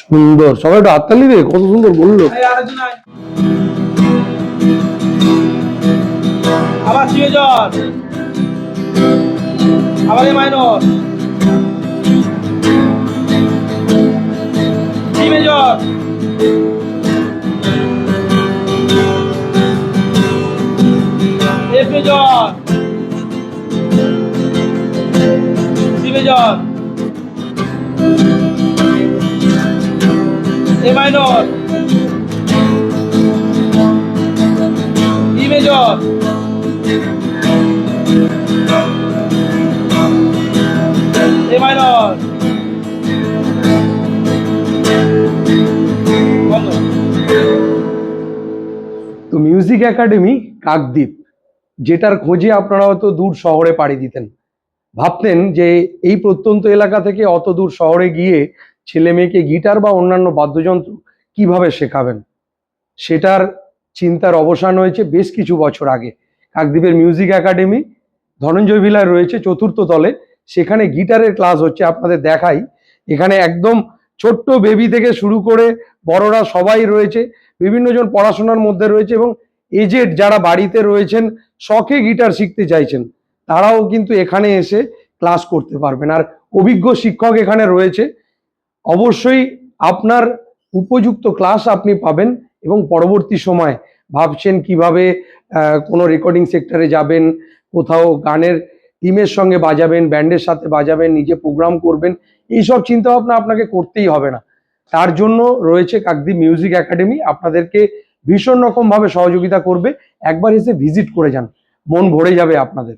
সুন্দর, সবাই একটু হাততালি দে, কত সুন্দর বললো। আবার সি মেজর, আবার A minor, C major, F major, C major, A minor, E major, A minor, তো মিউজিক একাডেমি কাকদ্বীপ, যেটার খোঁজে আপনারা হয়তো দূর শহরে পাড়ি দিতেন, ভাবতেন যে এই প্রত্যন্ত এলাকা থেকে অত দূর শহরে গিয়ে ছেলে মেয়েকে গিটার বা অন্যান্য বাদ্যযন্ত্র কিভাবে শেখাবেন, সেটার চিন্তার অবসান হয়েছে বেশ কিছু বছর আগে। কাকদ্বীপের মিউজিক একাডেমি ধনঞ্জয় ভিলায় রয়েছে চতুর্থ তলে, সেখানে গিটারের ক্লাস হচ্ছে। আপনাদের দেখাই, এখানে একদম ছোট্ট বেবি থেকে শুরু করে বড়রা সবাই রয়েছে, বিভিন্ন জন পড়াশোনার মধ্যে রয়েছে, এবং এজেড যারা বাড়িতে রয়েছেন শখে গিটার শিখতে চাইছেন তারাও কিন্তু এখানে এসে ক্লাস করতে পারবেন। আর অভিজ্ঞ শিক্ষক এখানে রয়েছে, অবশ্যই আপনার উপযুক্ত ক্লাস আপনি পাবেন। এবং পরবর্তী সময় ভাবছেন কিভাবে কোনো রেকর্ডিং সেক্টরে যাবেন, কোথাও গানের টিমের সঙ্গে বাজাবেন, ব্যান্ডের সাথে বাজাবেন, নিজে প্রোগ্রাম করবেন, এইসব চিন্তা ভাবনা আপনাকে করতেই হবে না। তার জন্য রয়েছে কাকদ্বীপ মিউজিক একাডেমি, আপনাদেরকে ভীষণ রকম ভাবে সহযোগিতা করবে। একবার এসে ভিজিট করে যান, মন ভরে যাবে আপনাদের।